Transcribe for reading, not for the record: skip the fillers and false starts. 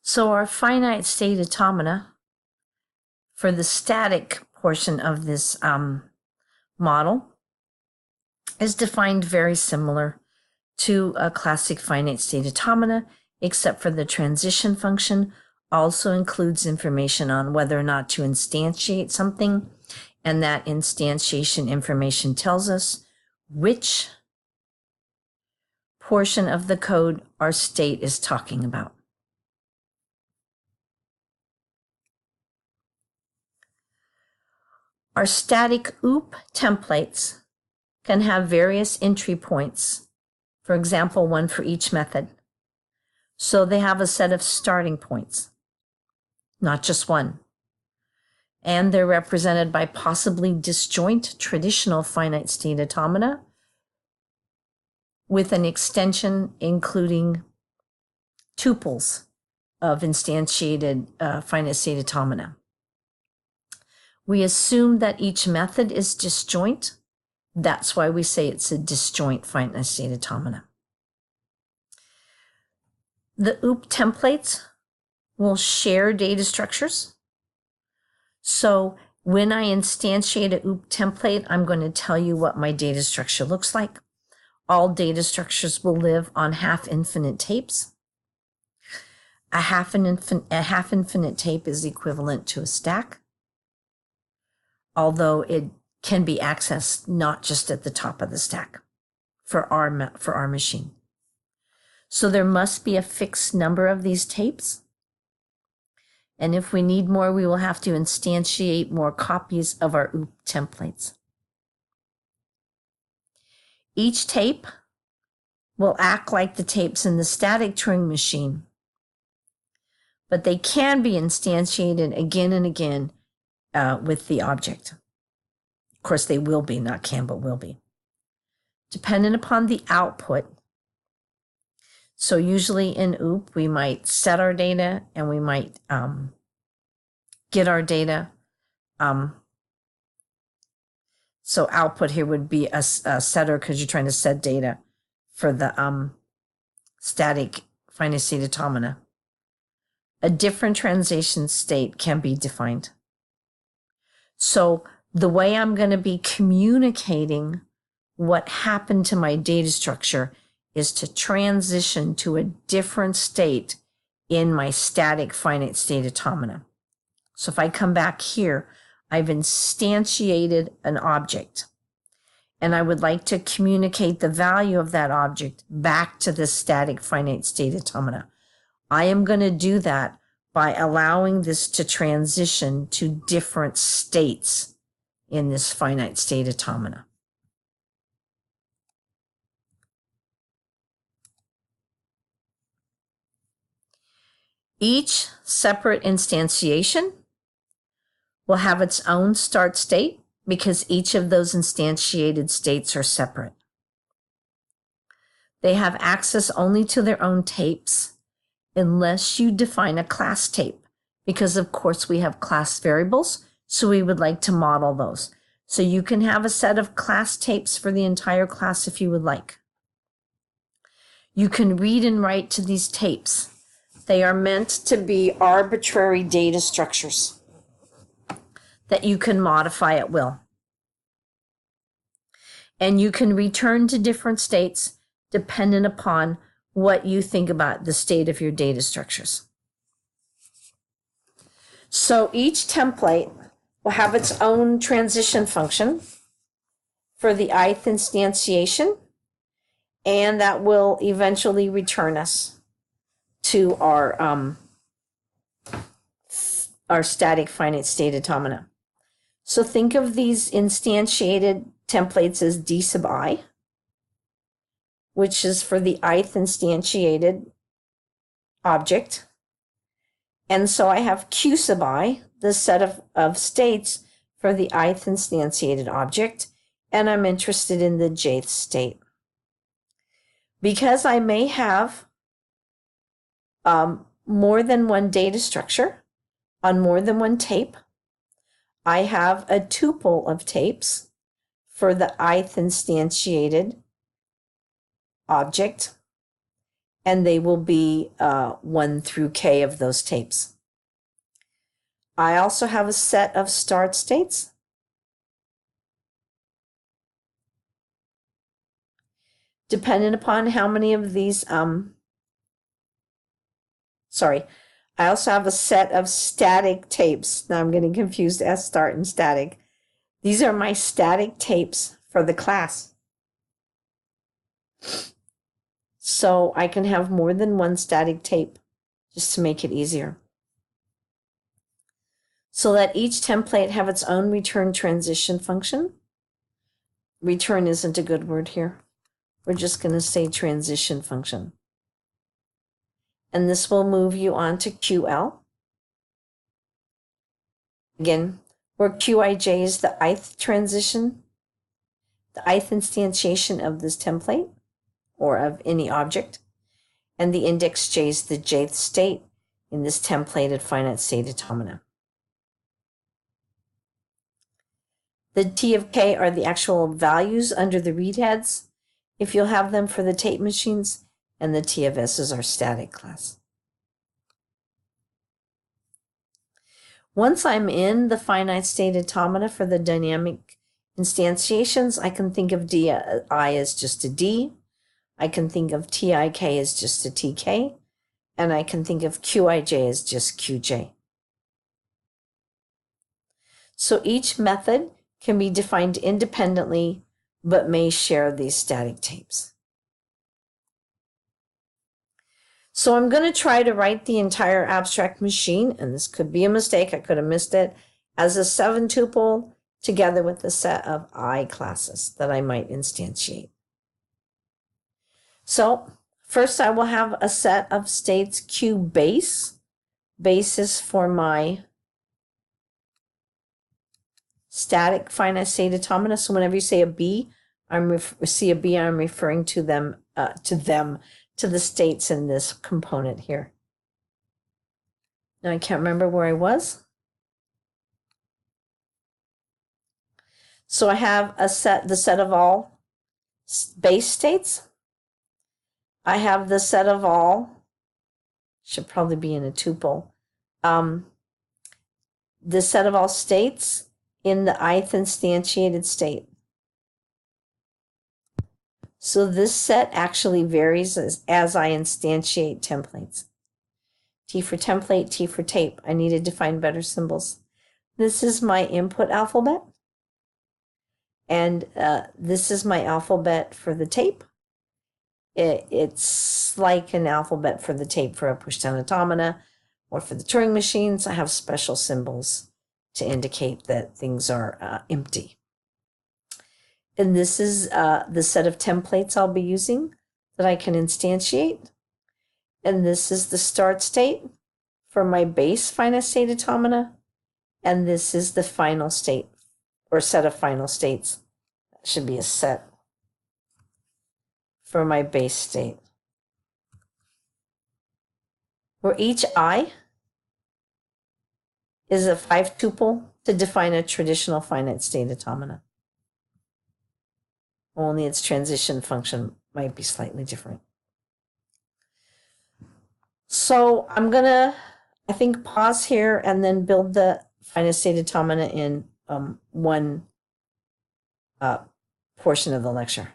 So our finite state automata for the static portion of this model is defined very similar to a classic finite state automata, except for the transition function also includes information on whether or not to instantiate something, and that instantiation information tells us which portion of the code our state is talking about. Our static OOP templates can have various entry points, for example, one for each method. So they have a set of starting points, not just one. And they're represented by possibly disjoint traditional finite state automata with an extension including tuples of instantiated finite state automata. We assume that each method is disjoint. That's why we say it's a disjoint finite state automata. The OOP templates will share data structures. So when I instantiate a OOP template, I'm going to tell you what my data structure looks like. All data structures will live on half-infinite tapes. A half-infinite tape is equivalent to a stack, although it can be accessed not just at the top of the stack for our machine. So there must be a fixed number of these tapes. And if we need more, we will have to instantiate more copies of our OOP templates. Each tape will act like the tapes in the static Turing machine, but they can be instantiated again and again with the object. Of course, they will be, not can, but will be. Dependent upon the output. So usually in OOP, we might set our data and we might get our data. So output here would be a setter because you're trying to set data for the static finite state automata. A different transition state can be defined. So the way I'm going to be communicating what happened to my data structure is to transition to a different state in my static finite state automata. So if I come back here, I've instantiated an object, and I would like to communicate the value of that object back to the static finite state automata. I am going to do that by allowing this to transition to different states in this finite state automata. Each separate instantiation will have its own start state because each of those instantiated states are separate. They have access only to their own tapes unless you define a class tape, because of course we have class variables, so we would like to model those. So you can have a set of class tapes for the entire class if you would like. You can read and write to these tapes. They are meant to be arbitrary data structures that you can modify at will. And you can return to different states dependent upon what you think about the state of your data structures. So each template will have its own transition function for the ith instantiation, and that will eventually return us to our static finite state automata. So think of these instantiated templates as d sub I, which is for the ith instantiated object. And so I have q sub I, the set of states for the ith instantiated object, and I'm interested in the jth state. Because I may have more than one data structure on more than one tape, I have a tuple of tapes for the ith instantiated object, and they will be 1 through K of those tapes. I also have a set of start states. Depending upon how many of these, I also have a set of static tapes. Now I'm getting confused as start and static. These are my static tapes for the class. So I can have more than one static tape just to make it easier. So let each template have its own return transition function. Return isn't a good word here. We're just going to say transition function. And this will move you on to QL. Again, where QIJ is the ith transition, the ith instantiation of this template or of any object, and the index J is the jth state in this templated finite state automata. The T of K are the actual values under the read heads, if you'll have them for the tape machines, and the T of S is our static class. Once I'm in the finite state automata for the dynamic instantiations, I can think of DI as just a D, I can think of TIK as just a TK, and I can think of QIJ as just QJ. So each method can be defined independently, but may share these static tapes. So I'm going to try to write the entire abstract machine, and this could be a mistake, I could have missed it, as a 7-tuple together with a set of I classes that I might instantiate. So first I will have a set of states Q base. Base is for my static finite state automata. So whenever you say a B, I'm referring to them, to the states in this component here. Now I can't remember where I was. So I have the set of all base states. I have the set of all, should probably be in a tuple, the set of all states in the ith instantiated state. So this set actually varies as I instantiate templates. T for template, T for tape. I needed to find better symbols. This is my input alphabet. And this is my alphabet for the tape. It's like an alphabet for the tape for a push-down automata, or for the Turing machines, I have special symbols to indicate that things are empty. And this is the set of templates I'll be using that I can instantiate. And this is the start state for my base finite state automata. And this is the final state, or set of final states. That should be a set for my base state, where each I is a 5-tuple to define a traditional finite state automata. Only its transition function might be slightly different. So I'm gonna, I think, pause here and then build the finite state automata in one portion of the lecture.